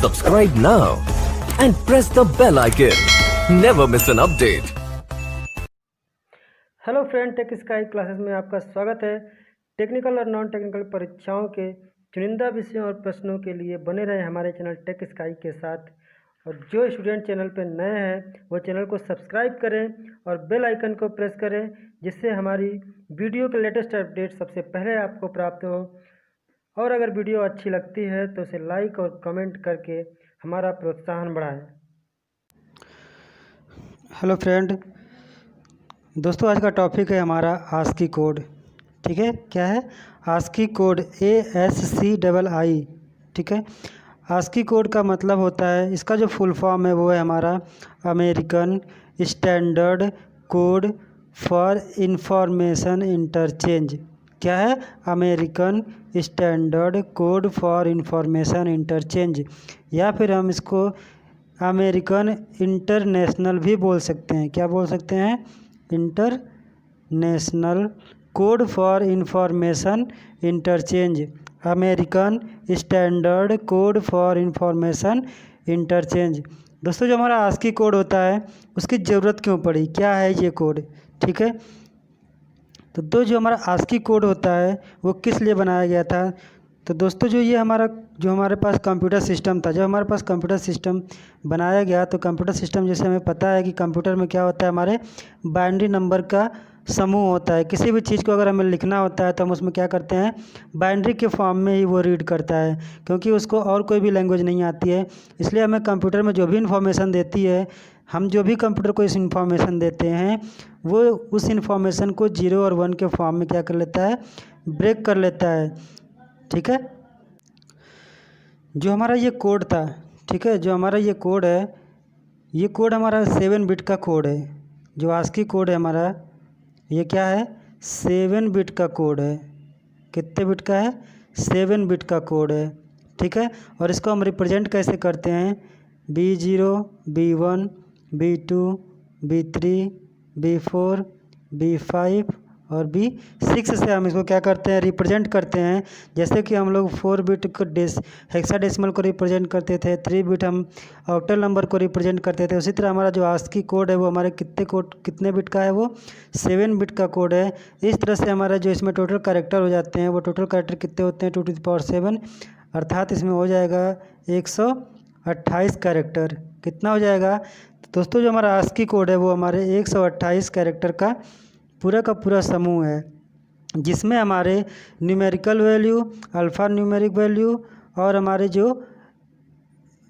Subscribe now and press the bell icon. Never miss an update. Hello friend, tech sky classes में आपका स्वागत है। Technical और non technical परीक्षाओं के चुनिंदा विषयों और प्रश्नों के लिए बने रहे हमारे चैनल टेक स्काई के साथ। और जो स्टूडेंट चैनल पर नए हैं वो चैनल को सब्सक्राइब करें और बेल आइकन को प्रेस करें, जिससे हमारी वीडियो के लेटेस्ट अपडेट सबसे पहले आपको प्राप्त हो। और अगर वीडियो अच्छी लगती है तो उसे लाइक और कमेंट करके हमारा प्रोत्साहन बढ़ाएं। हेलो फ्रेंड, दोस्तों आज का टॉपिक है हमारा आस्की कोड। ठीक है, क्या है? ASCII code, ASCII। ठीक है, आस्की कोड का मतलब होता है, इसका जो फुल फॉर्म है वो है हमारा American standard code for information interchange. क्या है? American standard code for information interchange, या फिर हम इसको अमेरिकन इंटरनेशनल भी बोल सकते हैं। क्या बोल सकते हैं? International code for information interchange, American standard code for information interchange. दोस्तों, जो हमारा आस्की कोड होता है उसकी ज़रूरत क्यों पड़ी? क्या है ये कोड? ठीक है, तो जो हमारा आस्की कोड होता है वो किस लिए बनाया गया था? तो दोस्तों, जो हमारे पास कंप्यूटर सिस्टम था, जब हमारे पास कंप्यूटर सिस्टम बनाया गया तो कंप्यूटर सिस्टम, जैसे हमें पता है कि कंप्यूटर में क्या होता है, हमारे बाइनरी नंबर का समूह होता है। किसी भी चीज़ को अगर हमें लिखना होता है तो हम उसमें क्या करते हैं, बाइनरी के फॉर्म में ही वो रीड करता है, क्योंकि उसको और कोई भी लैंग्वेज नहीं आती है। इसलिए हमें कंप्यूटर में जो भी इंफॉर्मेशन देती है, हम जो भी कंप्यूटर को इस इंफॉर्मेशन देते हैं, वो उस इंफॉर्मेशन को 0 और 1 के फॉर्म में क्या कर लेता है, ब्रेक कर लेता है। ठीक है, जो हमारा ये कोड था, ठीक है, जो हमारा ये कोड है, ये कोड हमारा 7 बिट का कोड है। जो आस्की कोड है हमारा, ये क्या है? 7 बिट का कोड है। कितने बिट का है? 7 बिट का कोड है। ठीक है, और इसको हम रिप्रेजेंट कैसे करते हैं? B0, B1, B2, B3, B4, B5 और B6 से हम इसको क्या करते हैं, रिप्रेजेंट करते हैं। जैसे कि हम लोग 4 बिट को हेक्साडेसिमल को रिप्रेजेंट करते थे, 3 बिट हम ऑक्टल नंबर को रिप्रेजेंट करते थे। उसी तरह हमारा जो आस्की कोड है वो हमारे कितने बिट का है? वो 7 बिट का कोड है। इस तरह से हमारा जो इसमें टोटल कैरेक्टर हो जाते हैं, वो टोटल कैरेक्टर कितने होते हैं? 2⁻7, अर्थात इसमें हो जाएगा 128 कैरेक्टर। कितना हो जाएगा? तो दोस्तों, जो हमारा आस्की कोड है वो हमारे 128 कैरेक्टर का पूरा समूह है, जिसमें हमारे numerical value, alpha numeric value और हमारे जो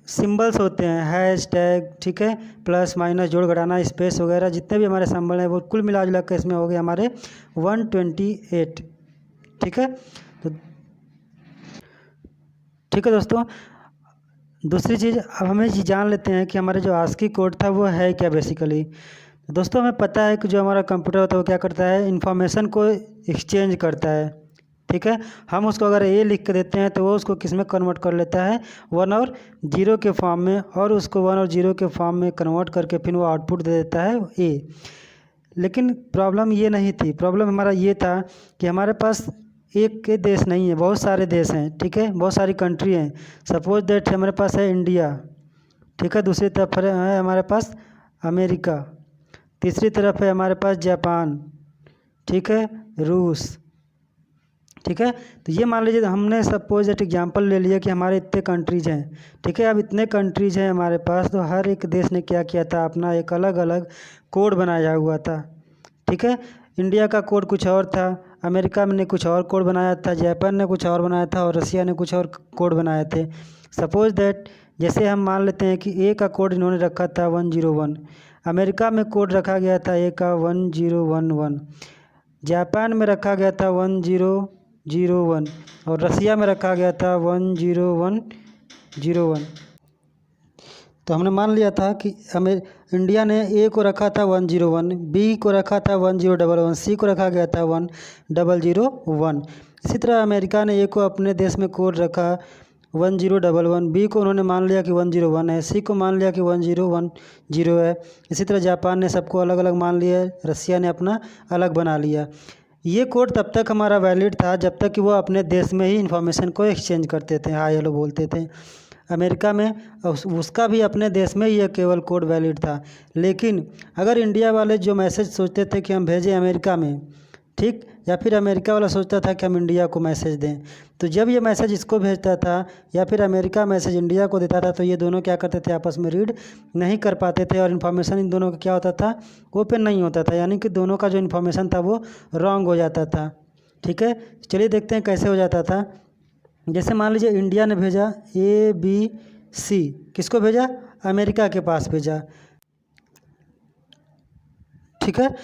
सिंबल्स होते हैं, हैश टैग, ठीक है, प्लस माइनस, जोड़ घटाना, स्पेस वगैरह, जितने भी हमारे सिंबल हैं वो कुल मिला जुला कर इसमें हो गए हमारे 128। ठीक है, तो ठीक है दोस्तों, दूसरी चीज़ अब हमें ये जान लेते हैं कि हमारे जो आस्की कोड था वो है क्या बेसिकली। दोस्तों, हमें पता है कि जो हमारा कंप्यूटर होता है वो क्या करता है, इन्फॉर्मेशन को एक्सचेंज करता है। ठीक है, हम उसको अगर ए लिख के देते हैं तो वो उसको किस में कन्वर्ट कर लेता है? 1 और 0 के फॉर्म में, और उसको 1 और 0 के फॉर्म में कन्वर्ट करके फिर वो आउटपुट दे देता है ए। लेकिन प्रॉब्लम ये नहीं थी, प्रॉब्लम हमारा ये था कि हमारे पास एक के देश नहीं है, बहुत सारे देश हैं। ठीक है, बहुत सारी कंट्री हैं। सपोज दैट हमारे पास है इंडिया, ठीक है, दूसरी तरफ है हमारे पास अमेरिका, तीसरी तरफ है हमारे पास जापान, ठीक है, रूस। ठीक है, तो ये मान लीजिए हमने सपोज एक एग्जांपल ले लिया कि हमारे इतने कंट्रीज हैं। ठीक है, अब इतने कंट्रीज हैं हमारे पास, तो हर एक देश ने क्या किया था, अपना एक अलग अलग कोड बनाया हुआ था। ठीक है, इंडिया का कोड कुछ और था, अमेरिका ने कुछ और कोड बनाया था, जापान ने कुछ और बनाया था और रसिया ने कुछ और कोड बनाए थे। सपोज दैट जैसे हम मान लेते हैं कि ए का कोड इन्होंने रखा था 101, अमेरिका में कोड रखा गया था ए का 1011, जापान में रखा गया था 1001 और रसिया में रखा गया था 10101। तो हमने मान लिया था कि इंडिया ने ए को रखा था 101, बी को रखा था 1011, सी को रखा गया था 1001। इसी तरह अमेरिका ने ए को अपने देश में कोड रखा 1011, बी को उन्होंने मान लिया कि 101 है, सी को मान लिया कि 1010 है। इसी तरह जापान ने सबको अलग अलग मान लिया, रसिया ने अपना अलग बना लिया। ये कोड तब तक हमारा वैलिड था जब तक कि वो अपने देश में ही इंफॉर्मेशन को एक्सचेंज करते थे, हाय हेलो बोलते थे। अमेरिका में, उसका भी अपने देश में यह केवल कोड वैलिड था। लेकिन अगर इंडिया वाले जो मैसेज सोचते थे कि हम भेजें अमेरिका में, ठीक, या फिर अमेरिका वाला सोचता था कि हम इंडिया को मैसेज दें, तो जब ये मैसेज इसको भेजता था या फिर अमेरिका मैसेज इंडिया को देता था तो ये दोनों क्या करते थे, आपस में रीड नहीं कर पाते थे और इन्फॉर्मेशन इन दोनों का क्या होता था, ओपन नहीं होता था, यानी कि दोनों का जो इन्फॉर्मेशन था वो रॉन्ग हो जाता था। ठीक है, चलिए देखते हैं कैसे हो जाता था। जैसे मान लीजिए इंडिया ने भेजा ABC, किसको भेजा, अमेरिका के पास भेजा। ठीक है,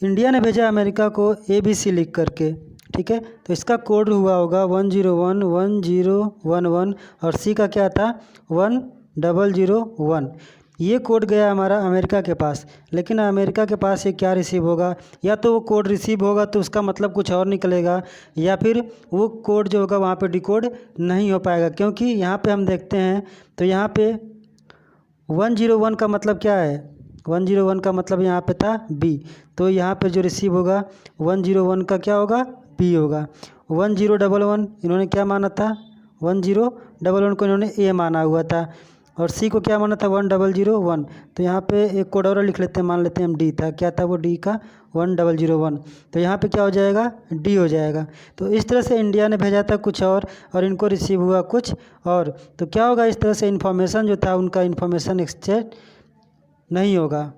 इंडिया ने भेजा अमेरिका को ABC लिख करके। ठीक है, तो इसका कोड हुआ होगा 1011011 और C का क्या था 1001। ये कोड गया हमारा अमेरिका के पास, लेकिन अमेरिका के पास ये क्या रिसीव होगा, या तो वो कोड रिसीव होगा तो उसका मतलब कुछ और निकलेगा, या फिर वो कोड जो होगा वहाँ पे डिकोड नहीं हो पाएगा। क्योंकि यहाँ पे हम देखते हैं तो यहाँ पे 101 का मतलब क्या है, 101 का मतलब यहाँ पे था B, तो यहाँ पे जो रिसीव होगा 101 का क्या होगा, B होगा। 1011 इन्होंने क्या माना था, 1011 को इन्होंने A माना हुआ था, और C को क्या माना था 1001। तो यहाँ पे एक कोड और लिख लेते हैं, मान लेते हैं हम D था, क्या था वो D का 1001, तो यहाँ पे क्या हो जाएगा, D हो जाएगा। तो इस तरह से इंडिया ने भेजा था कुछ और इनको रिसीव हुआ कुछ और, तो क्या होगा, इस तरह से इन्फॉर्मेशन जो था उनका इन्फॉर्मेशन एक्सचेंज नहीं होगा।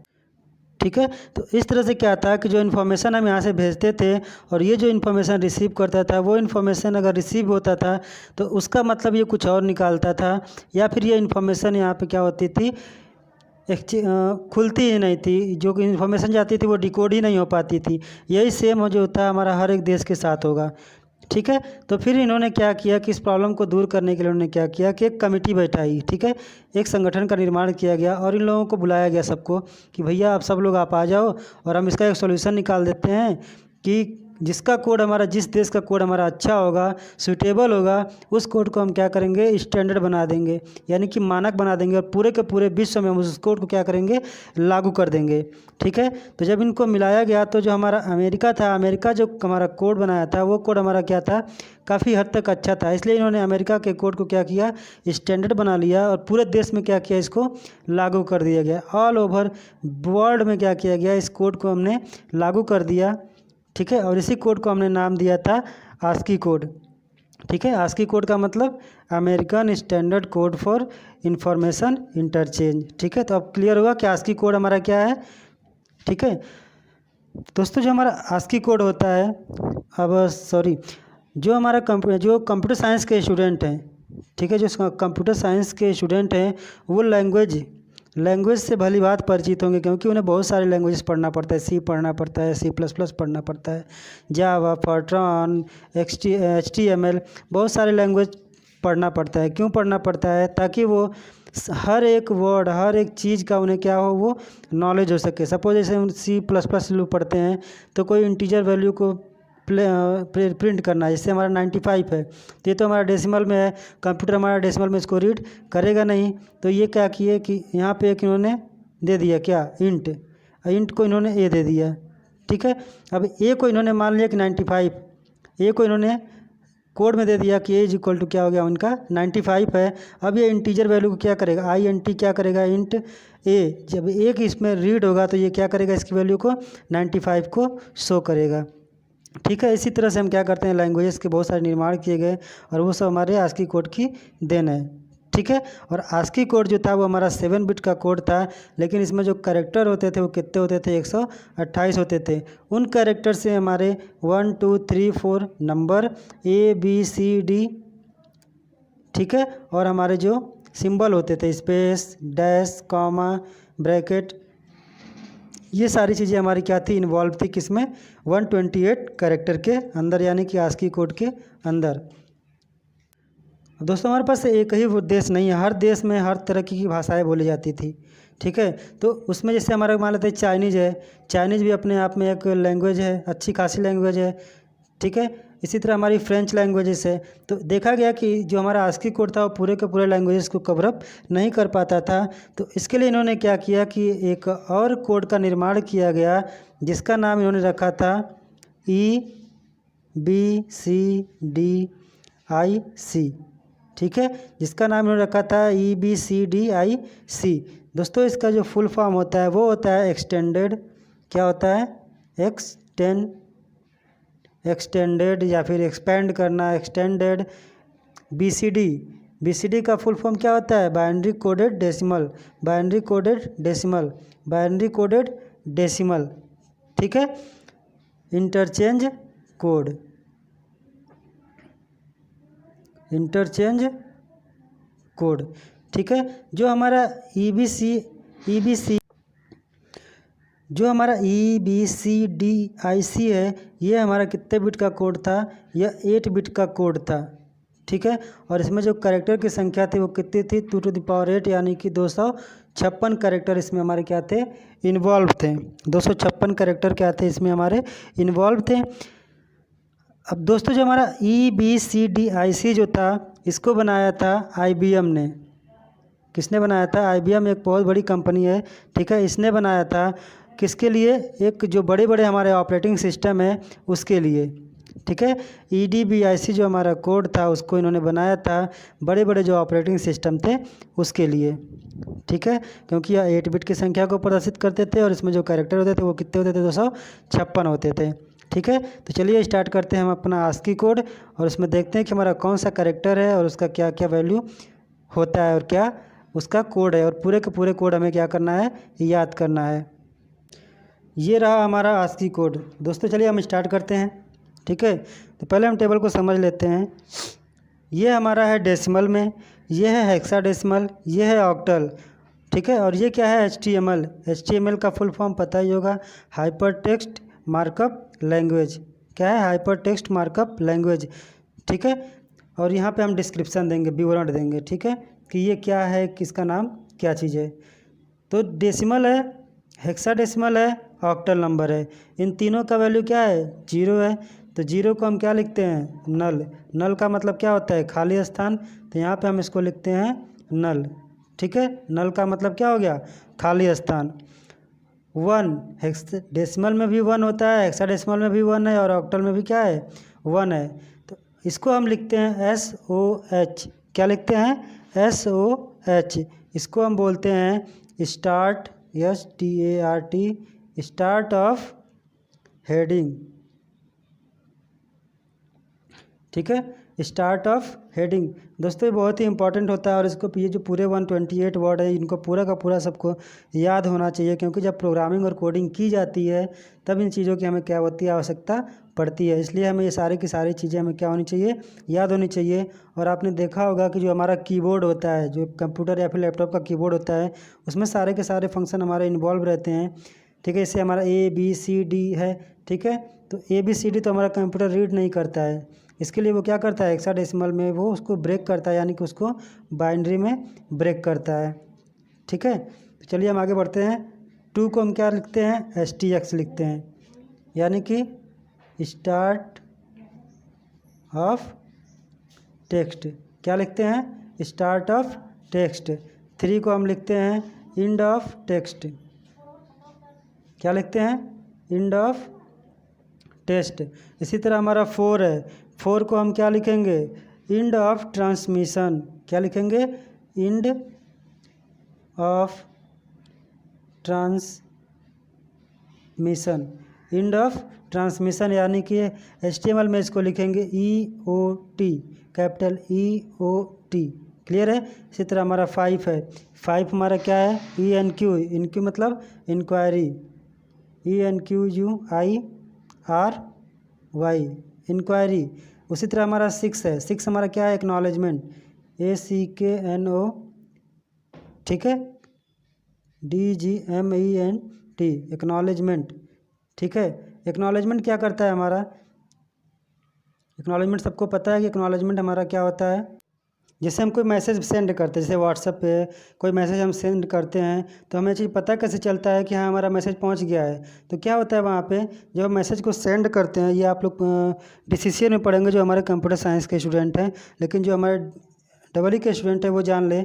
ठीक है, तो इस तरह से क्या था कि जो इन्फॉर्मेशन हम यहाँ से भेजते थे और ये जो इन्फॉर्मेशन रिसीव करता था, वो इन्फॉर्मेशन अगर रिसीव होता था तो उसका मतलब ये कुछ और निकालता था, या फिर ये इन्फॉर्मेशन यहाँ पे क्या होती थी, खुलती ही नहीं थी, जो इन्फॉर्मेशन जाती थी वो डिकोड ही नहीं हो पाती थी। यही सेम जो होता है हमारा हर एक देश के साथ होगा। ठीक है, तो फिर इन्होंने क्या किया कि इस प्रॉब्लम को दूर करने के लिए उन्होंने क्या किया कि एक कमेटी बैठाई। ठीक है, एक संगठन का निर्माण किया गया और इन लोगों को बुलाया गया सबको कि भैया आप सब लोग आप आ जाओ और हम इसका एक सॉल्यूशन निकाल देते हैं कि जिसका कोड हमारा, जिस देश का कोड हमारा अच्छा होगा, सूटेबल होगा, उस कोड को हम क्या करेंगे, स्टैंडर्ड बना देंगे, यानी कि मानक बना देंगे और पूरे के पूरे विश्व में हम उस कोड को क्या करेंगे, लागू कर देंगे। ठीक है, तो जब इनको मिलाया गया तो जो हमारा अमेरिका था, अमेरिका जो हमारा कोड बनाया था वो कोड हमारा क्या था, काफ़ी हद तक अच्छा था, इसलिए इन्होंने अमेरिका के कोड को क्या किया, स्टैंडर्ड बना लिया और पूरे देश में क्या किया, इसको लागू कर दिया गया। ऑल ओवर वर्ल्ड में क्या किया गया, इस कोड को हमने लागू कर दिया। ठीक है, और इसी कोड को हमने नाम दिया था आस्की कोड। ठीक है, आस्की कोड का मतलब American standard code for information interchange. ठीक है, तो अब क्लियर हुआ कि आस्की कोड हमारा क्या है। ठीक है दोस्तों, जो हमारा आस्की कोड होता है, अब सॉरी, जो हमारा कंप्यूटर साइंस के स्टूडेंट हैं, ठीक है, जो कंप्यूटर साइंस के स्टूडेंट हैं वो लैंग्वेज से भली बात परिचित होंगे, क्योंकि उन्हें बहुत सारे लैंग्वेजेस पढ़ना पड़ता है। C पढ़ना पड़ता है, C++ पढ़ना पड़ता है, जावा, फॉर्ट्रॉन, HTML, बहुत सारे लैंग्वेज पढ़ना पड़ता है। क्यों पढ़ना पड़ता है, ताकि वो हर एक वर्ड, हर एक चीज़ का उन्हें क्या हो, वो नॉलेज हो सके। सपोज जैसे हम C++ लोग पढ़ते हैं तो कोई इंटीजर वैल्यू को प्रिंट करना है, जैसे हमारा 95 है तो ये तो हमारा डेसिमल में है, कंप्यूटर हमारा डेसिमल में इसको रीड करेगा नहीं, तो ये क्या किए कि यहाँ पे एक इन्होंने दे दिया क्या, इंट को इन्होंने ए दे दिया। ठीक है, अब ए को इन्होंने मान लिया कि 95, ए को इन्होंने कोड में दे दिया कि ए इज इक्वल टू क्या हो गया उनका 95 है। अब ये इंटीजर वैल्यू को क्या करेगा, INT क्या करेगा, इंट ए, जब एक इसमें रीड होगा तो ये क्या करेगा, इसकी वैल्यू को 95 को शो करेगा। ठीक है, इसी तरह से हम क्या करते हैं, लैंग्वेजेस के बहुत सारे निर्माण किए गए और वो सब हमारे आस्की कोड की देन है। ठीक है, और आस्की कोड जो था वो हमारा 7 बिट का कोड था, लेकिन इसमें जो कैरेक्टर होते थे वो कितने होते थे, 128 होते थे। उन कैरेक्टर से हमारे 1 2 3 4 नंबर ABCD, ठीक है, और हमारे जो सिंबल होते थे, स्पेस, डैश, कॉमा, ब्रैकेट, ये सारी चीज़ें हमारी क्या थी, इन्वॉल्व थी किसमें, 128 कैरेक्टर के अंदर, यानी कि आस्की कोड के अंदर। दोस्तों, हमारे पास एक ही देश नहीं है, हर देश में हर तरह की भाषाएं बोली जाती थी। ठीक है, तो उसमें जैसे हमारा मान लेते हैं चाइनीज़ है, चाइनीज़ भी अपने आप में एक लैंग्वेज है, अच्छी खासी लैंग्वेज है। ठीक है, इसी तरह हमारी फ्रेंच लैंग्वेजेस है। तो देखा गया कि जो हमारा आस्की कोड था वो पूरे के पूरे लैंग्वेजेस को कवरअप नहीं कर पाता था, तो इसके लिए इन्होंने क्या किया कि एक और कोड का निर्माण किया गया, जिसका नाम इन्होंने रखा था EBCDIC। ठीक है, जिसका नाम इन्होंने रखा था EBCDIC। दोस्तों इसका जो फुल फॉर्म होता है वो होता है एक्सटेंडेड, क्या होता है, एक्सटेंडेड या फिर एक्सपेंड करना, एक्सटेंडेड। BCD का फुल फॉर्म क्या होता है, binary coded decimal, binary coded decimal, binary coded decimal. ठीक है, इंटरचेंज कोड, इंटरचेंज कोड। ठीक है, जो हमारा EBC जो हमारा EBCDIC है, ये हमारा कितने बिट का कोड था, यह 8 बिट का कोड था। ठीक है, और इसमें जो कैरेक्टर की संख्या थी वो कितनी थी, 2⁸, यानी कि 256 कैरेक्टर इसमें हमारे क्या थे, इन्वॉल्व थे। 256 कैरेक्टर क्या थे इसमें हमारे इन्वॉल्व थे। अब दोस्तों जो हमारा EBCDIC जो था, इसको बनाया था IBM ने। किसने बनाया था, IBM एक बहुत बड़ी कंपनी है। ठीक है, इसने बनाया था किसके लिए, एक जो बड़े बड़े हमारे ऑपरेटिंग सिस्टम है उसके लिए। ठीक है, EDBIC जो हमारा कोड था उसको इन्होंने बनाया था बड़े बड़े जो ऑपरेटिंग सिस्टम थे उसके लिए। ठीक है, क्योंकि यह 8 बिट की संख्या को प्रदर्शित करते थे और इसमें जो कैरेक्टर होते थे वो कितने होते थे, 256 होते थे। ठीक है, तो चलिए स्टार्ट करते हैं हम अपना ASCII कोड और उसमें देखते हैं कि हमारा कौन सा कैरेक्टर है और उसका क्या क्या वैल्यू होता है और क्या उसका कोड है, और पूरे के पूरे कोड हमें क्या करना है, याद करना है। ये रहा हमारा ASCII कोड। दोस्तों चलिए हम स्टार्ट करते हैं। ठीक है, तो पहले हम टेबल को समझ लेते हैं। ये हमारा है डेसिमल में, ये है हेक्साडेसिमल, ये है ऑक्टल। ठीक है, और ये क्या है, HTML का फुल फॉर्म पता ही होगा, हाइपर टेक्स्ट मार्कअप लैंग्वेज। क्या है, हाइपर टेक्स्ट मार्कअप लैंग्वेज। ठीक है, और यहाँ पे हम डिस्क्रिप्शन देंगे, विवरण देंगे। ठीक है, कि ये क्या है, किसका नाम क्या चीज़ है। तो डेसिमल है, हेक्साडेसिमल है, ऑक्टल नंबर है। इन तीनों का वैल्यू क्या है, 0 है। तो 0 को हम क्या लिखते हैं, नल। नल का मतलब क्या होता है, खाली स्थान। तो यहाँ पे हम इसको लिखते हैं नल। ठीक है, नल का मतलब क्या हो गया, खाली स्थान। 1 डेसिमल में भी 1 होता है, हेक्साडेसिमल में भी 1 है और ऑक्टल में भी क्या है, 1 है। तो इसको हम लिखते हैं SOH। क्या लिखते हैं, SOH। इसको हम बोलते हैं start, START, start of heading. ठीक है, स्टार्ट ऑफ हेडिंग। दोस्तों ये बहुत ही इंपॉर्टेंट होता है और इसको ये जो पूरे 128 वर्ड है इनको पूरा का पूरा सबको याद होना चाहिए, क्योंकि जब प्रोग्रामिंग और कोडिंग की जाती है तब इन चीज़ों की हमें क्या होती है, आवश्यकता पड़ती है। इसलिए हमें ये सारी की सारी चीज़ें हमें क्या होनी चाहिए, याद होनी चाहिए। और आपने देखा होगा कि जो हमारा कीबोर्ड होता है, जो कंप्यूटर या फिर लैपटॉप का कीबोर्ड होता है, उसमें सारे के सारे फंक्शन हमारे इन्वॉल्व रहते हैं। ठीक है, इससे हमारा ABCD है। ठीक है, तो ABCD तो हमारा कंप्यूटर रीड नहीं करता है, इसके लिए वो क्या करता है, हेक्साडेसिमल में वो उसको ब्रेक करता है, यानी कि उसको बाइनरी में ब्रेक करता है। ठीक है, तो चलिए हम आगे बढ़ते हैं। 2 को हम क्या लिखते हैं, STX लिखते हैं, यानी कि स्टार्ट ऑफ टेक्स्ट। क्या लिखते हैं, स्टार्ट ऑफ टेक्स्ट। 3 को हम लिखते हैं एंड ऑफ टेक्स्ट। क्या लिखते हैं, एंड ऑफ टेस्ट। इसी तरह हमारा 4 है, 4 को हम क्या लिखेंगे, एंड ऑफ ट्रांसमिशन। क्या लिखेंगे, end of transmission, end of transmission, यानी कि HTML में इसको लिखेंगे EOT, कैपिटल EOT। क्लियर है। इसी तरह हमारा 5 है, 5 हमारा क्या है, ENQ, इनक्यू मतलब इंक्वायरी, ENQUIRY, इंक्वायरी। उसी तरह हमारा 6 है, 6 हमारा क्या है, एक्नॉलेजमेंट, ACKNO। ठीक है, DGMENT, एक्नॉलेजमेंट। ठीक है, एक्नॉलेजमेंट क्या करता है हमारा, एक्नॉलेजमेंट सबको पता है कि एक्नॉलेजमेंट हमारा क्या होता है, जैसे हम कोई मैसेज सेंड करते हैं, जैसे व्हाट्सएप पे कोई मैसेज हम सेंड करते हैं तो हमें चीज़ पता कैसे चलता है कि हाँ हमारा मैसेज पहुंच गया है। तो क्या होता है वहाँ पे, जब हम मैसेज को सेंड करते हैं, ये आप लोग DCCA में पढ़ेंगे जो हमारे कंप्यूटर साइंस के स्टूडेंट हैं, लेकिन जो हमारे EE के स्टूडेंट हैं वो जान लें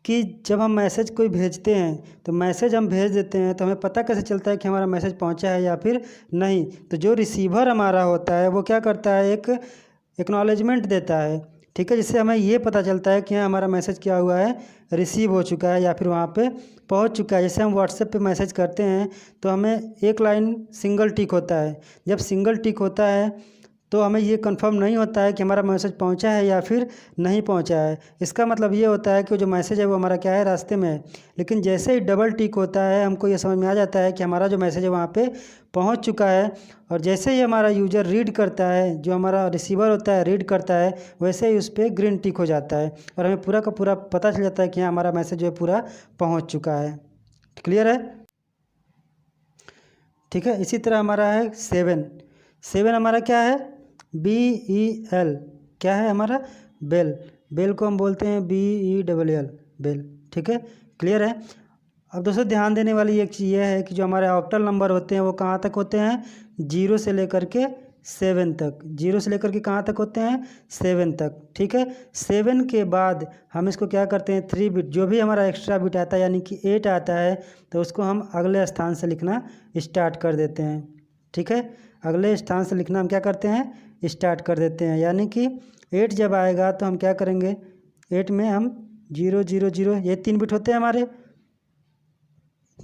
कि जब हम मैसेज कोई भेजते हैं तो मैसेज हम भेज देते हैं तो हमें पता कैसे चलता है कि हमारा मैसेज पहुँचा है या फिर नहीं। तो जो रिसीवर हमारा होता है वो क्या करता है, एक एक्नॉलेजमेंट देता है, ठीक है, जिससे हमें ये पता चलता है कि हाँ हमारा मैसेज क्या हुआ है, रिसीव हो चुका है या फिर वहाँ पे पहुँच चुका है। जैसे हम व्हाट्सएप पे मैसेज करते हैं तो हमें एक लाइन सिंगल टिक होता है। जब सिंगल टिक होता है तो हमें ये कंफर्म नहीं होता है कि हमारा मैसेज पहुंचा है या फिर नहीं पहुंचा है। इसका मतलब ये होता है कि जो मैसेज है वो हमारा क्या है, रास्ते में है। लेकिन जैसे ही डबल टिक होता है हमको ये समझ में आ जाता है कि हमारा जो मैसेज है वहाँ पे पहुंच चुका है। और जैसे ही हमारा यूज़र रीड करता है, जो हमारा रिसीवर होता है रीड करता है, वैसे ही उस पर ग्रीन टिक हो जाता है और हमें पूरा का पूरा पता चल जाता है कि हाँ हमारा मैसेज जो है पूरा पहुँच चुका है। क्लियर है? ठीक है, इसी तरह हमारा है 7 हमारा क्या है, BEL, क्या है हमारा, बेल। बेल को हम बोलते हैं BELL, बेल। ठीक है, क्लियर है। अब दोस्तों ध्यान देने वाली एक चीज़ ये है कि जो हमारे ऑक्टल नंबर होते हैं वो कहाँ तक होते हैं, 0 से लेकर के 7 तक। 0 से लेकर के कहाँ तक होते हैं, 7 तक। ठीक है, 7 के बाद हम इसको क्या करते हैं, 3 बिट जो भी हमारा एक्स्ट्रा बिट आता है यानी कि 8 आता है तो उसको हम अगले स्थान से लिखना स्टार्ट कर देते हैं। ठीक है, अगले स्थान से लिखना हम क्या करते हैं, स्टार्ट कर देते हैं। यानी कि 8 जब आएगा तो हम क्या करेंगे, 8 में हम 0 0 0, ये 3 बिट होते हैं हमारे।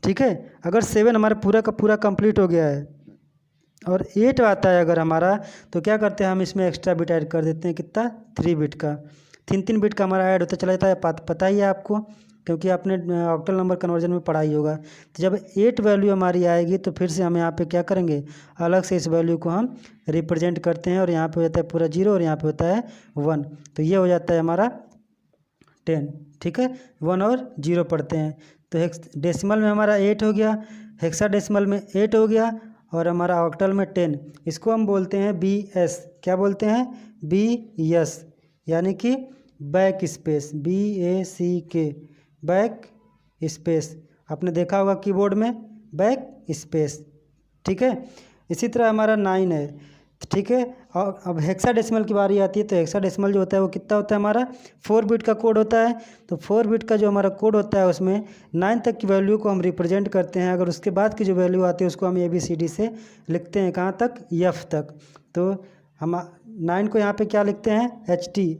ठीक है, अगर 7 हमारा पूरा का पूरा कंप्लीट हो गया है और 8 आता है अगर हमारा, तो क्या करते हैं हम इसमें एक्स्ट्रा बिट ऐड कर देते हैं, कितना, 3 बिट का। 3 बिट का हमारा ऐड होता चला जाता है। पता ही है आपको, क्योंकि आपने ऑक्टल नंबर कन्वर्जन में पढ़ा ही होगा। तो जब 8 वैल्यू हमारी आएगी तो फिर से हम यहाँ पे क्या करेंगे, अलग से इस वैल्यू को हम रिप्रेजेंट करते हैं और यहाँ पे होता है पूरा 0 और यहाँ पे होता है 1। तो ये हो जाता है हमारा 10। ठीक है, 1 और 0 पढ़ते हैं। तो डेसिमल में हमारा 8 हो गया, हेक्साडेसिमल में 8 हो गया और हमारा ऑक्टल में 10। इसको हम बोलते हैं BS। क्या बोलते हैं, BS, यानी कि back space, BACK, back space. आपने देखा होगा कीबोर्ड में बैक स्पेस। ठीक है, इसी तरह हमारा 9 है। ठीक है, और अब हेक्साडेसिमल की बारी आती है। तो हेक्साडेसिमल जो होता है वो कितना होता है हमारा, 4 बिट का कोड होता है। तो 4 बिट का जो हमारा कोड होता है उसमें 9 तक की वैल्यू को हम रिप्रेजेंट करते हैं। अगर उसके बाद की जो वैल्यू आती है उसको हम ABCD से लिखते हैं, कहाँ तक, F तक। तो हम 9 को यहाँ पे क्या लिखते हैं,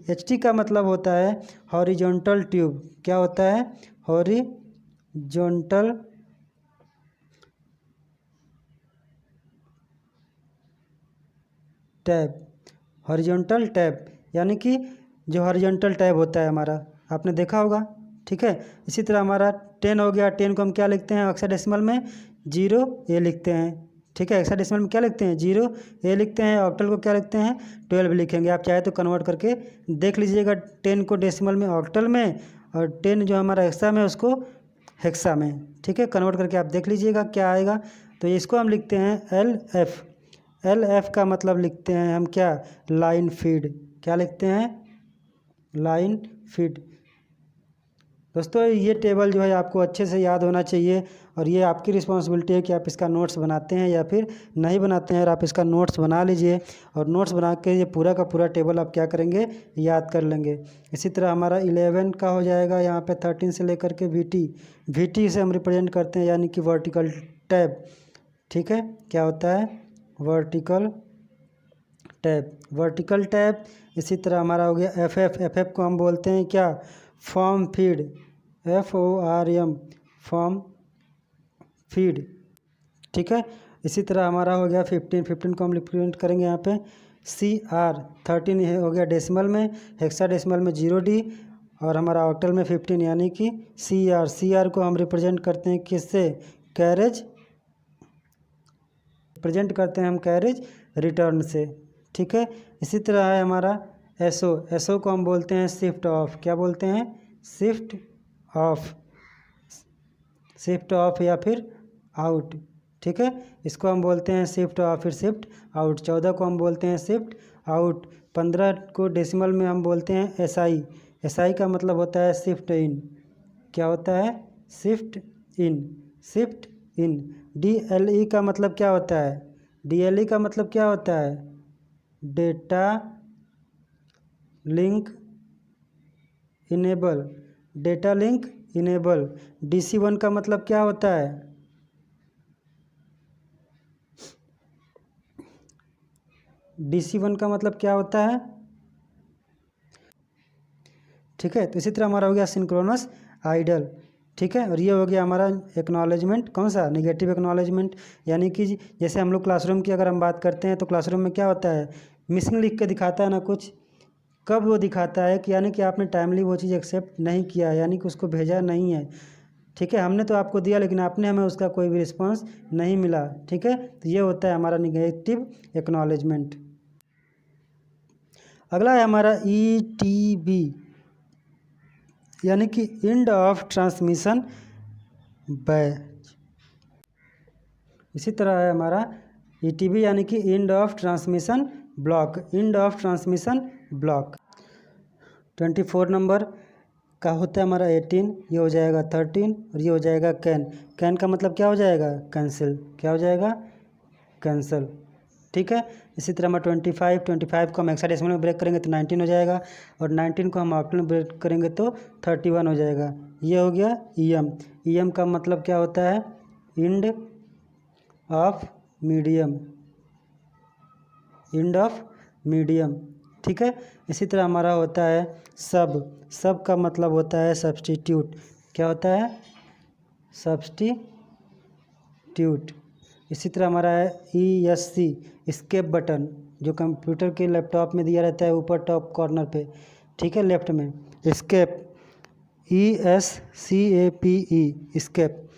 HT का मतलब होता है हॉरिजॉन्टल ट्यूब। क्या होता है, हॉरिजॉन्टल टैब, हॉरिजॉन्टल टैब, यानी कि जो हॉरिजॉन्टल टैब होता है हमारा, आपने देखा होगा। ठीक है, इसी तरह हमारा 10 हो गया। 10 को हम क्या लिखते हैं, हेक्साडेसिमल में 0A लिखते हैं। ठीक है, हेक्साडेसिमल में क्या लिखते हैं, 0A लिखते हैं। ऑक्टल को क्या लिखते हैं, 12 लिखेंगे। आप चाहे तो कन्वर्ट करके देख लीजिएगा, 10 को डेसिमल में ऑक्टल में और 10 जो हमारा हेक्सा में उसको हेक्सा में। ठीक है, कन्वर्ट करके आप देख लीजिएगा क्या आएगा। तो इसको हम लिखते हैं LF का मतलब लिखते हैं हम क्या, लाइन फीड। क्या लिखते हैं, लाइन फीड। दोस्तों ये टेबल जो है आपको अच्छे से याद होना चाहिए और ये आपकी रिस्पॉन्सिबिलिटी है कि आप इसका नोट्स बनाते हैं या फिर नहीं बनाते हैं। और आप इसका नोट्स बना लीजिए और नोट्स बना के ये पूरा का पूरा टेबल आप क्या करेंगे, याद कर लेंगे। इसी तरह हमारा 11 का हो जाएगा यहाँ पे 13 से लेकर के VT से हम रिप्रेजेंट करते हैं, यानी कि वर्टिकल टैब। ठीक है, क्या होता है, वर्टिकल टैब। इसी तरह हमारा हो गया FF को हम बोलते हैं क्या, form feed, FORM, form feed. ठीक है, इसी तरह हमारा हो गया 15 को हम रिप्रेजेंट करेंगे यहाँ पे CR। 13 हो गया डेसिमल में, हेक्साडेसिमल में 0D और हमारा ऑक्टल में 15, यानी कि CR को हम रिप्रेजेंट करते हैं किससे, कैरेज, प्रेजेंट करते हैं हम कैरेज रिटर्न से। ठीक है, इसी तरह है हमारा SO को हम बोलते हैं शिफ्ट ऑफ। क्या बोलते हैं, शिफ्ट ऑफ या फिर आउट। ठीक है, इसको हम बोलते हैं शिफ्ट ऑफ फिर शिफ्ट आउट। 14 को हम बोलते हैं शिफ्ट आउट। 15 को डेसिमल में हम बोलते हैं SI का मतलब होता है शिफ्ट इन। क्या होता है, शिफ्ट इन। DLE का मतलब क्या होता है, DLE का मतलब क्या होता है, डेटा लिंक इनेबल। DC1 का मतलब क्या होता है, DC1 का मतलब क्या होता है, ठीक है। तो इसी तरह हमारा हो गया सिंक्रोनस आइडल, ठीक है। और ये हो गया हमारा एक्नॉलेजमेंट, कौन सा, निगेटिव एक्नॉलेजमेंट, यानी कि जैसे हम लोग क्लासरूम की अगर हम बात करते हैं तो क्लासरूम में क्या होता है, मिसिंग लिख के दिखाता है ना कुछ, कब वो दिखाता है कि यानी कि आपने टाइमली वो चीज़ एक्सेप्ट नहीं किया है, यानी कि उसको भेजा नहीं है, ठीक है। हमने तो आपको दिया लेकिन आपने हमें उसका कोई भी रिस्पांस नहीं मिला, ठीक है। तो ये होता है हमारा निगेटिव एक्नॉलेजमेंट। अगला है हमारा ETB, यानी कि एंड ऑफ ट्रांसमिशन बैच। इसी तरह है हमारा ETB, यानी कि end of transmission block, end of transmission block. 24 number का होता है हमारा 18, ये हो जाएगा 13 और ये हो जाएगा कैन। कैन का मतलब क्या हो जाएगा, कैंसिल, क्या हो जाएगा, कैंसिल, ठीक है। इसी तरह हमारा 25 को हम हेक्साडेसिमल में ब्रेक करेंगे तो 19 हो जाएगा, और 19 को हम ऑक्टल में ब्रेक करेंगे तो 31 हो जाएगा। ये हो गया EM। EM का मतलब क्या होता है, end of medium, end of medium, ठीक है। इसी तरह हमारा होता है सब का मतलब होता है सब्स्टिट्यूट, क्या होता है, सब्स्टिट्यूट। इसी तरह हमारा है ESC, स्केप बटन, जो कंप्यूटर के लैपटॉप में दिया रहता है ऊपर टॉप कॉर्नर पे, ठीक है, लेफ्ट में, स्केप, ESCAPE, स्केप,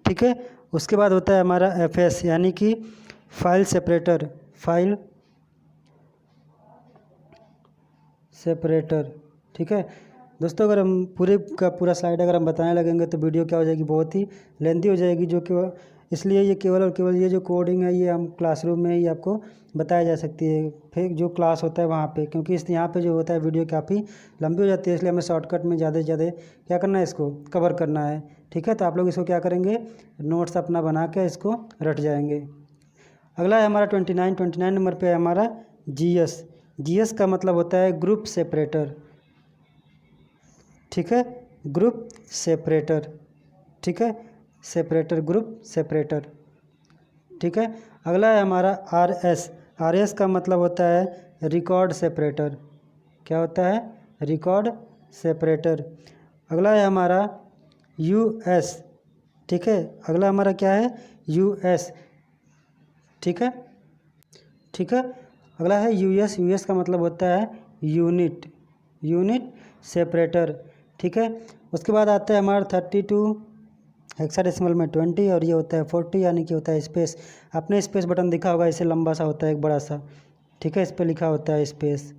ठीक है। उसके बाद होता है हमारा FS, यानी कि फाइल सेपरेटर, फाइल सेपरेटर, ठीक है। दोस्तों अगर हम पूरे का पूरा स्लाइड अगर हम बताने लगेंगे तो वीडियो क्या हो जाएगी, बहुत ही लेंथी हो जाएगी, जो कि इसलिए ये केवल और केवल ये जो कोडिंग है ये हम क्लासरूम में ही आपको बताया जा सकती है, फिर जो क्लास होता है वहाँ पे, क्योंकि इस यहाँ पे जो होता है वीडियो काफ़ी लंबी हो जाती है, इसलिए हमें शॉर्टकट में ज़्यादा से ज़्यादा क्या करना है, इसको कवर करना है, ठीक है। तो आप लोग इसको क्या करेंगे, नोट्स अपना बना के इसको रट जाएंगे। अगला है हमारा 29 नंबर पे है हमारा GS का मतलब होता है ग्रुप सेपरेटर, ठीक है, ग्रुप सेपरेटर, ठीक है, सेपरेटर, ग्रुप सेपरेटर, ठीक है। अगला है हमारा RS का मतलब होता है रिकॉर्ड सेपरेटर, क्या होता है, रिकॉर्ड सेपरेटर। अगला है हमारा US, ठीक है, अगला हमारा क्या है, US, ठीक है, ठीक है। अगला है US का मतलब होता है यूनिट सेपरेटर, ठीक है। उसके बाद आता है हमारा 32 हेक्साडेसिमल में 20, और ये होता है 40, यानी कि होता है स्पेस। आपने स्पेस बटन देखा होगा, इसे लंबा सा होता है एक बड़ा सा, ठीक है, इस पर लिखा होता है स्पेस,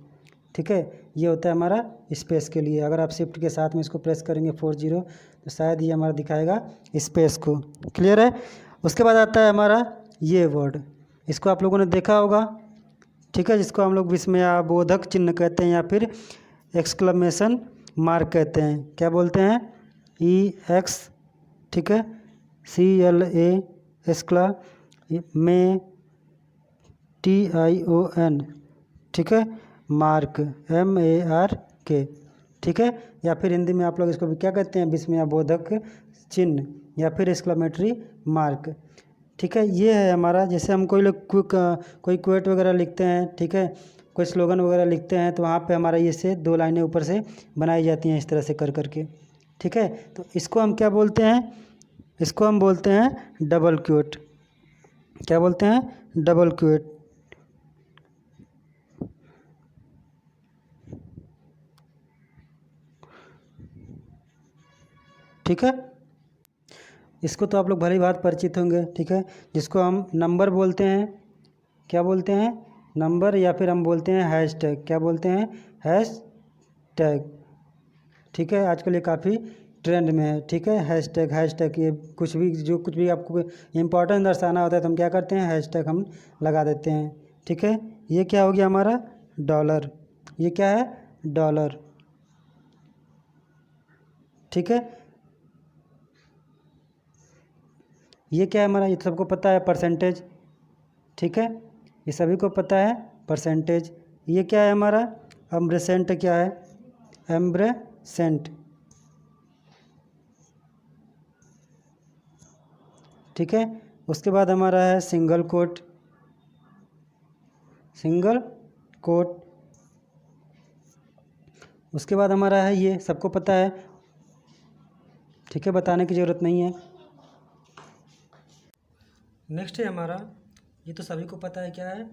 ठीक है। ये होता है हमारा स्पेस के लिए, अगर आप शिफ्ट के साथ में इसको प्रेस करेंगे 40 तो शायद ये हमारा दिखाएगा स्पेस को, क्लियर है। उसके बाद आता है हमारा ये वर्ड, इसको आप लोगों ने देखा होगा, ठीक है, जिसको हम लोग विस्मयाबोधक चिन्ह कहते हैं या फिर एक्सक्लेमेशन मार्क कहते हैं, क्या बोलते हैं, EX, ठीक है, CLA, एक्सक्ला में TION, ठीक है, मार्क MARK, ठीक है। या फिर हिंदी में आप लोग इसको भी क्या कहते हैं, विस्मयाबोधक चिन्ह या फिर एक्सक्लेमेटरी मार्क, ठीक है। ये है हमारा, जैसे हम कोई लोग कोई क्वेट वगैरह लिखते हैं, ठीक है, कोई स्लोगन वगैरह लिखते हैं तो वहाँ पे हमारा ये से 2 लाइनें ऊपर से बनाई जाती हैं इस तरह से कर करके, ठीक है। तो इसको हम क्या बोलते हैं, इसको हम बोलते हैं डबल क्वेट, क्या बोलते हैं, डबल क्वेट, ठीक है। इसको तो आप लोग भली बात परिचित होंगे, ठीक है, जिसको हम नंबर बोलते हैं, क्या बोलते हैं, नंबर, या फिर हम बोलते हैं हैशटैग, क्या बोलते हैं, हैशटैग, ठीक है। आजकल ये काफ़ी ट्रेंड में है, ठीक है, हैशटैग ये कुछ भी आपको इम्पोर्टेंट दर्शाना होता है तो हम क्या करते हैं, हैशटैग हम लगा देते हैं, ठीक है। ये क्या हो गया हमारा, डॉलर, ये क्या है, डॉलर, ठीक है। ये क्या है हमारा, ये सबको पता है, परसेंटेज, ठीक है, ये सभी को पता है, परसेंटेज। ये क्या है हमारा, एम्ब्रेसेंट, क्या है, एम्ब्रेसेंट, ठीक है। उसके बाद हमारा है सिंगल कोट, सिंगल कोट। उसके बाद हमारा है ये, सबको पता है, ठीक है, बताने की ज़रूरत नहीं है। नेक्स्ट है हमारा, ये तो सभी को पता है क्या है,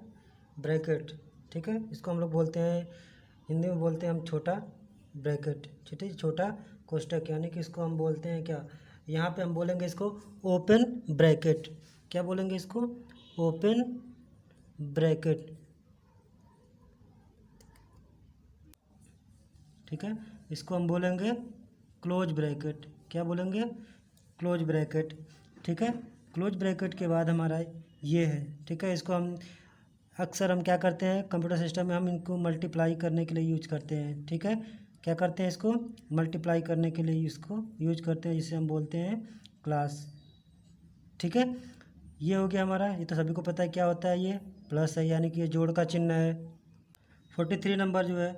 ब्रैकेट, ठीक है। इसको हम लोग बोलते हैं, हिंदी में बोलते हैं हम छोटा ब्रैकेट, ठीक है, छोटा कोष्टक, यानी कि इसको हम बोलते हैं क्या, यहाँ पे हम बोलेंगे इसको ओपन ब्रैकेट। क्या बोलेंगे इसको? ओपन ब्रैकेट, ठीक है। इसको हम बोलेंगे क्लोज ब्रैकेट। क्या बोलेंगे? क्लोज ब्रैकेट, ठीक है। क्लोज ब्रैकेट के बाद हमारा ये है, ठीक है। इसको हम अक्सर हम क्या करते हैं कंप्यूटर सिस्टम में, हम इनको मल्टीप्लाई करने के लिए यूज करते हैं, ठीक है। क्या करते हैं? इसको मल्टीप्लाई करने के लिए इसको यूज करते हैं, जिसे हम बोलते हैं क्लास, ठीक है। ये हो गया हमारा, ये तो सभी को पता है क्या होता है, ये प्लस है, यानी कि ये जोड़ का चिन्ह है। 43 नंबर जो है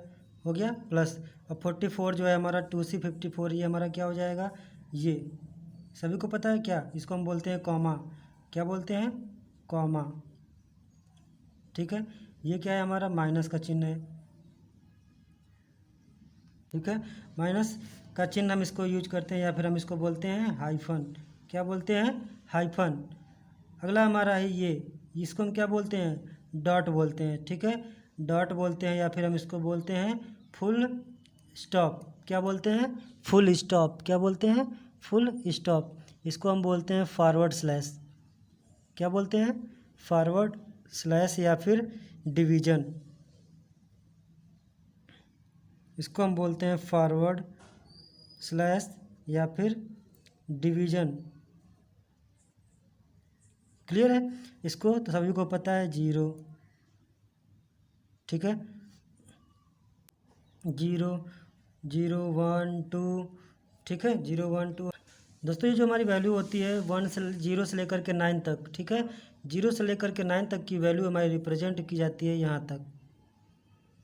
हो गया प्लस, और 44 जो है हमारा 2C54, ये हमारा क्या हो जाएगा, ये सभी को पता है क्या, इसको हम बोलते हैं कॉमा। क्या बोलते हैं? कॉमा, ठीक है। ये क्या है हमारा, माइनस का चिन्ह है, ठीक है। माइनस का चिन्ह हम इसको यूज करते हैं, या फिर हम इसको बोलते हैं हाइफन। क्या बोलते हैं? हाइफन। अगला हमारा है ये, इसको हम क्या बोलते हैं? डॉट बोलते हैं, ठीक है, डॉट बोलते हैं, या फिर हम इसको बोलते हैं फुल स्टॉप। क्या बोलते हैं? Full stop. क्या बोलते हैं? Full stop. इसको हम बोलते हैं फॉरवर्ड स्लैश। क्या बोलते हैं? फॉरवर्ड स्लैश या फिर डिवीजन। इसको हम बोलते हैं फॉरवर्ड स्लैश या फिर डिवीजन। क्लियर है? इसको तो सभी को पता है, जीरो, ठीक है, 0 0 1 2, ठीक है, 0 1 2। दोस्तों ये जो हमारी वैल्यू होती है 1 से 0 से लेकर के 9 तक, ठीक है, 0 से लेकर के 9 तक की वैल्यू हमारी रिप्रेजेंट की जाती है यहाँ तक,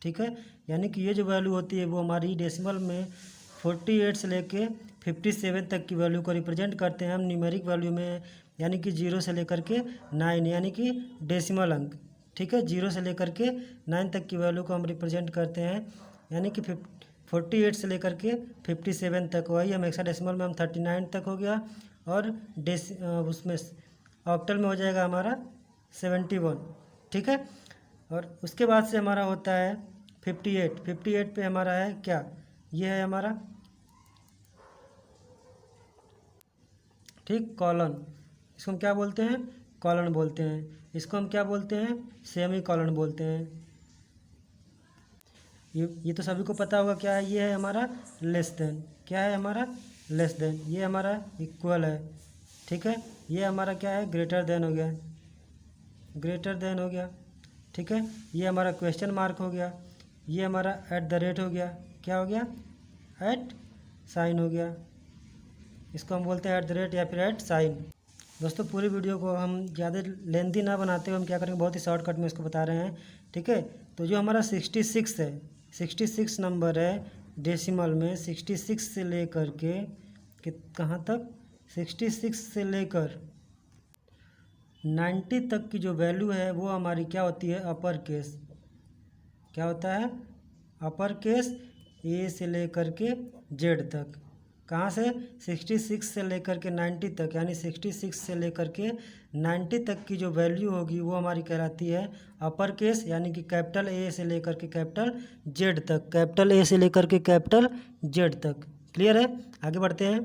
ठीक है। यानी कि ये जो वैल्यू होती है वो हमारी डेसिमल में 48 से लेके 57 तक की वैल्यू को रिप्रेजेंट करते हैं हम न्यूमेरिक वैल्यू में, यानी कि 0 से लेकर के 9, यानी कि डेसिमल अंक, ठीक है। 0 से लेकर के 9 तक की वैल्यू को हम रिप्रेजेंट करते हैं, यानी कि 48 से लेकर के 57 तक। वही हम हेक्साडेसिमल में हम 39 तक हो गया, और उसमें ऑक्टल में हो जाएगा हमारा 71, ठीक है। और उसके बाद से हमारा होता है 58 पे हमारा है क्या, ये है हमारा, ठीक, कॉलन। इसको हम क्या बोलते हैं? कॉलन बोलते हैं। इसको हम क्या बोलते हैं? सेमी कॉलन बोलते हैं। ये तो सभी को पता होगा क्या है, ये है हमारा लेस देन। क्या है हमारा? Less than. ये हमारा इक्वल है, ठीक है। ये हमारा क्या है? ग्रेटर देन हो गया, ग्रेटर देन हो गया, ठीक है। ये हमारा क्वेश्चन मार्क हो गया, ये हमारा एट द रेट हो गया। क्या हो गया? एट साइन हो गया। इसको हम बोलते हैं एट द रेट या फिर एट साइन। दोस्तों पूरी वीडियो को हम ज़्यादा लेंथी ना बनाते हुए हम क्या करेंगे, बहुत ही शॉर्टकट में इसको बता रहे हैं, ठीक है। तो जो हमारा 66 है, 66 नंबर है डेसिमल में, 66 से लेकर के कहाँ तक, 66 से लेकर 90 तक की जो वैल्यू है वो हमारी क्या होती है? Upper case. क्या होता है? अपर केस, ए से लेकर के जेड तक। कहाँ से? 66 से लेकर के 90 तक, यानी 66 से लेकर के 90 तक की जो वैल्यू होगी वो हमारी कहलाती है अपर केस, यानी कि कैपिटल ए से लेकर के कैपिटल जेड तक, कैपिटल ए से लेकर के कैपिटल जेड तक। क्लियर है? आगे बढ़ते हैं,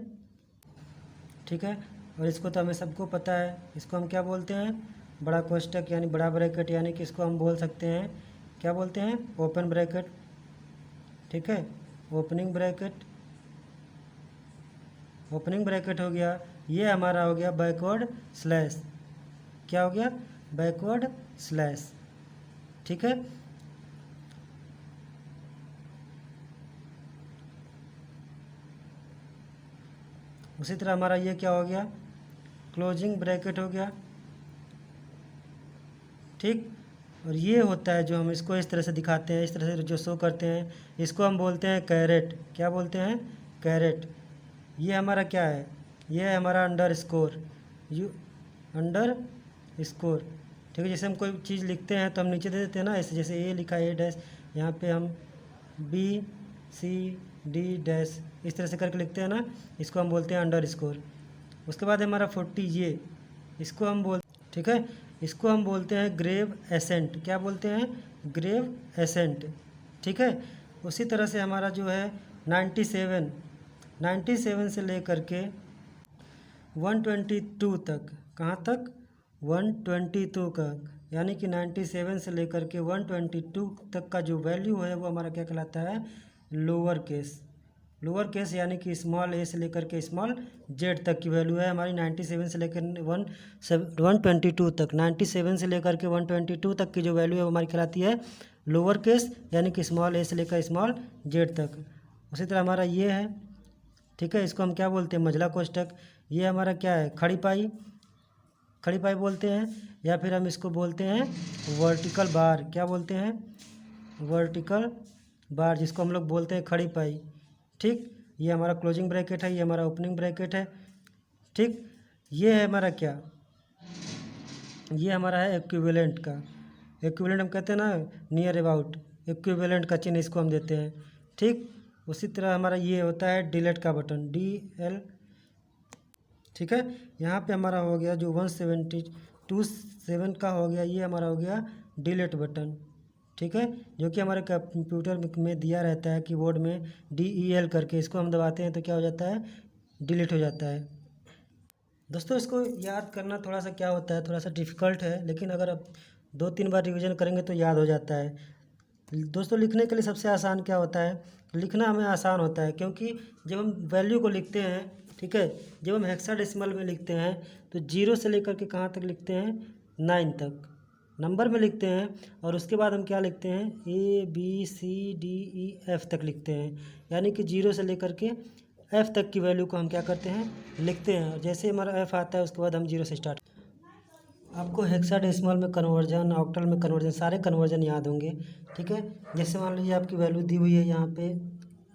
ठीक है। और इसको तो हमें सबको पता है, इसको हम क्या बोलते हैं? बड़ा कोष्टक, यानी बड़ा ब्रैकेट, यानी कि इसको हम बोल सकते हैं, क्या बोलते हैं? ओपन ब्रैकेट, ठीक है, ओपनिंग ब्रैकेट। ओपनिंग ब्रैकेट हो गया, ये हमारा हो गया बैकवर्ड स्लैश। क्या हो गया? बैकवर्ड स्लैश, ठीक है। उसी तरह हमारा ये क्या हो गया? क्लोजिंग ब्रैकेट हो गया, ठीक। और ये होता है जो हम इसको इस तरह से दिखाते हैं, इस तरह से जो शो करते हैं, इसको हम बोलते हैं कैरेट। क्या बोलते हैं? कैरेट। ये हमारा क्या है? ये है हमारा under score, you under score, ठीक है। जैसे हम कोई चीज़ लिखते हैं तो हम नीचे दे देते हैं ना, ऐसे जैसे ए लिखा ए डैश, यहाँ पे हम बी CD इस तरह से करके लिखते हैं ना, इसको हम बोलते हैं अंडरस्कोर। उसके बाद हमारा 40 ये, इसको हम ठीक है, इसको हम बोलते हैं ग्रेव एसेंट। क्या बोलते हैं? Grave accent. ठीक है। उसी तरह से हमारा जो है 97 से लेकर के 122 तक, कहाँ तक? 122 का, यानी कि 97 से लेकर के 122 तक का जो वैल्यू है वो हमारा क्या कहलाता है? Lower case. लोअर केस यानी कि स्मॉल ए से लेकर के स्मॉल जेड तक की वैल्यू है हमारी 97 से लेकर 122 तक। 97 से लेकर के 122 तक की जो वैल्यू है वो हमारी कहलाती है लोअर केस, यानी कि स्मॉल ए से लेकर स्मॉल जेड तक। उसी तरह हमारा ये है, ठीक है, इसको हम क्या बोलते हैं? मंझला कोष्ठक। ये हमारा क्या है? खड़ी पाई, खड़ी पाई बोलते हैं, या फिर हम इसको बोलते हैं वर्टिकल बार। क्या बोलते हैं? वर्टिकल बार, जिसको हम लोग बोलते हैं खड़ी पाई। ठीक, ये हमारा क्लोजिंग ब्रैकेट है, ये हमारा ओपनिंग ब्रैकेट है। ठीक, ये है हमारा क्या? ये हमारा है इक्विवेलेंट का। इक्विवेलेंट हम कहते हैं ना, नियर अबाउट, इक्विवेलेंट का चिन्ह इसको हम देते हैं। ठीक, उसी तरह हमारा ये होता है डिलीट का बटन, DL। ठीक है, यहाँ पे हमारा हो गया जो 172.7 का हो गया, ये हमारा हो गया डिलीट बटन। ठीक है, जो कि हमारे कंप्यूटर में दिया रहता है कीबोर्ड में DEL करके, इसको हम दबाते हैं तो क्या हो जाता है? डिलीट हो जाता है। दोस्तों, इसको याद करना थोड़ा सा क्या होता है, थोड़ा सा डिफ़िकल्ट है, लेकिन अगर आप 2-3 बार रिवीजन करेंगे तो याद हो जाता है। दोस्तों, लिखने के लिए सबसे आसान क्या होता है? लिखना हमें आसान होता है, क्योंकि जब हम वैल्यू को लिखते हैं, ठीक है, जब हम हेक्साडेसिमल में लिखते हैं तो 0 से लेकर के कहाँ तक लिखते हैं? 9 तक नंबर में लिखते हैं, और उसके बाद हम क्या लिखते हैं? ABCDEF तक लिखते हैं, यानी कि 0 से लेकर के F तक की वैल्यू को हम क्या करते हैं? लिखते हैं। और जैसे हमारा F आता है उसके बाद हम 0 से स्टार्ट। आपको हेक्साडेसिमल में कन्वर्जन, ऑक्टल में कन्वर्जन, सारे कन्वर्जन याद होंगे। ठीक है, जैसे मान लीजिए आपकी वैल्यू दी हुई है यहाँ पे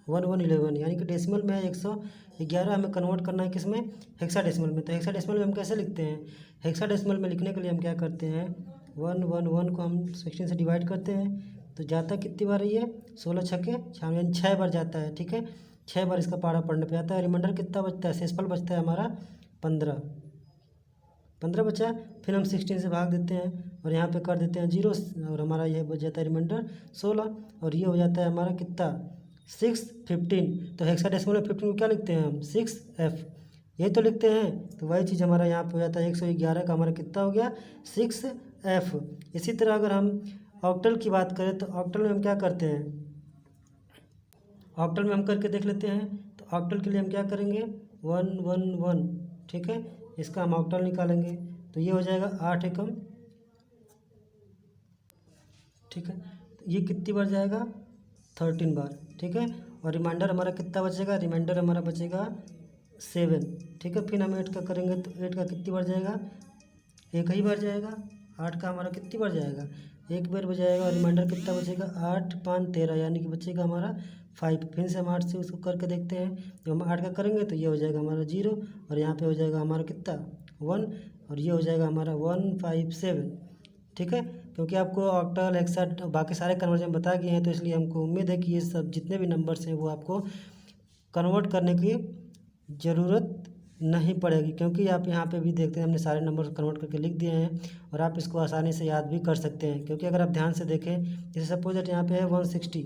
1111, यानी कि डेसिमल में है 111, हमें कन्वर्ट करना है किस में? हेक्साडेसिमल में। तो हेक्साडेसिमल में हम कैसे लिखते हैं? हेक्साडेसिमल में लिखने के लिए हम क्या करते हैं? 111 को हम 16 से डिवाइड करते हैं, तो जाता कितनी बार है ये? 16 छक्के 96, यानी 6 बार जाता है। ठीक है, 6 बार इसका पारा पढ़ने पे आता है। रिमाइंडर कितना बचता है? शेषफल बचता है हमारा 15 बचा। फिर हम 16 से भाग देते हैं और यहाँ पे कर देते हैं 0, और हमारा ये बच जाता है रिमाइंडर 16, और ये हो जाता है हमारा कितना? 615। तो हेक्साडेसिमल में 15 को क्या लिखते हैं हम? 6F, यही तो लिखते हैं। तो वही चीज़ हमारा यहाँ पे हो जाता है 111 का हमारा कितना हो गया? 6F। इसी तरह अगर हम ऑक्टल की बात करें तो ऑक्टल में हम क्या करते हैं? ऑक्टल में हम करके देख लेते हैं। तो ऑक्टल के लिए हम क्या करेंगे? 111, ठीक है, इसका हम ऑक्टल निकालेंगे तो ये हो जाएगा 8 एकम। ठीक है, ये कितनी बार जाएगा? 13 बार। ठीक है, और रिमाइंडर हमारा कितना बचेगा? रिमाइंडर हमारा बचेगा 7। ठीक है, फिर हम 8 का करेंगे तो 8 का कितनी बार जाएगा? एक ही बार जाएगा। 8 का हमारा कितनी बार जाएगा? एक बार बजाएगा, और रिमाइंडर कितना बचेगा? 8 5 13, यानी कि बचेगा हमारा 5। फिर से हम 8 से उसको करके देखते हैं। जब हम 8 का करेंगे तो ये हो जाएगा हमारा 0, और यहाँ पे हो जाएगा हमारा कितना? 1, और ये हो जाएगा हमारा 157। ठीक है, क्योंकि आपको ऑक्टल, हेक्सा, बाकी सारे कन्वर्जन बता गए हैं, तो इसलिए हमको उम्मीद है कि ये सब जितने भी नंबर्स हैं वो आपको कन्वर्ट करने की ज़रूरत नहीं पड़ेगी, क्योंकि आप यहाँ पे भी देखते हैं हमने सारे नंबर कन्वर्ट करके लिख दिए हैं, और आप इसको आसानी से याद भी कर सकते हैं। क्योंकि अगर आप ध्यान से देखें, जैसे सपोज दैट यहाँ पे है 160,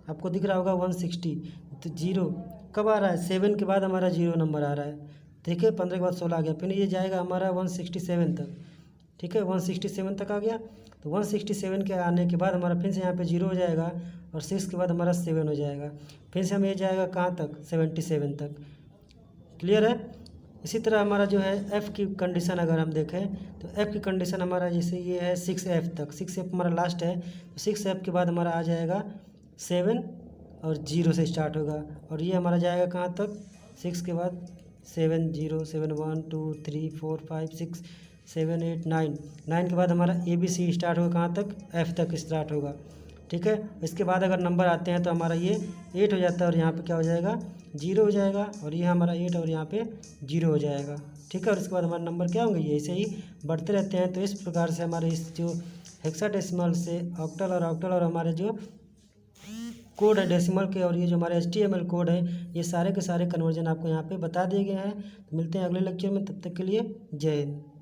आपको दिख रहा होगा 160, तो 0 कब आ रहा है? 7 के बाद हमारा 0 नंबर आ रहा है। देखिए, 15 के बाद 16 आ गया, फिर ये जाएगा हमारा 167 तक। ठीक है, 167 तक आ गया। तो 167 के आने के बाद हमारा फिर से यहाँ पे 0 हो जाएगा, और 6 के बाद हमारा 7 हो जाएगा। फिर से हमें ये जाएगा कहाँ तक? 77 तक। क्लियर है? इसी तरह हमारा जो है F की कंडीशन अगर हम देखें तो F की कंडीशन हमारा जैसे ये है 6F तक। 6F हमारा लास्ट है, तो 6F के बाद हमारा आ जाएगा 7, और 0 से स्टार्ट होगा, और ये हमारा जाएगा कहाँ तक? 6 के बाद 7 0 7 1 2 3 4 5 6 7 8 9 9 के बाद हमारा ABC स्टार्ट होगा कहाँ तक? F तक स्टार्ट होगा। ठीक है, इसके बाद अगर नंबर आते हैं तो हमारा ये 8 हो जाता है, और यहाँ पे क्या हो जाएगा? 0 हो जाएगा, और ये हमारा 8 और यहाँ पे 0 हो जाएगा। ठीक है, और इसके बाद हमारे नंबर क्या होंगे? ये ऐसे ही बढ़ते रहते हैं। तो इस प्रकार से हमारे इस जो हेक्साडेसिमल से ऑक्टल और हमारे जो कोड है डेसिमल के और ये जो हमारे HTML कोड है, ये सारे के सारे कन्वर्जन आपको यहाँ पे बता दिए गए हैं। तो मिलते हैं अगले लेक्चर में, तब तक के लिए जय हिंद।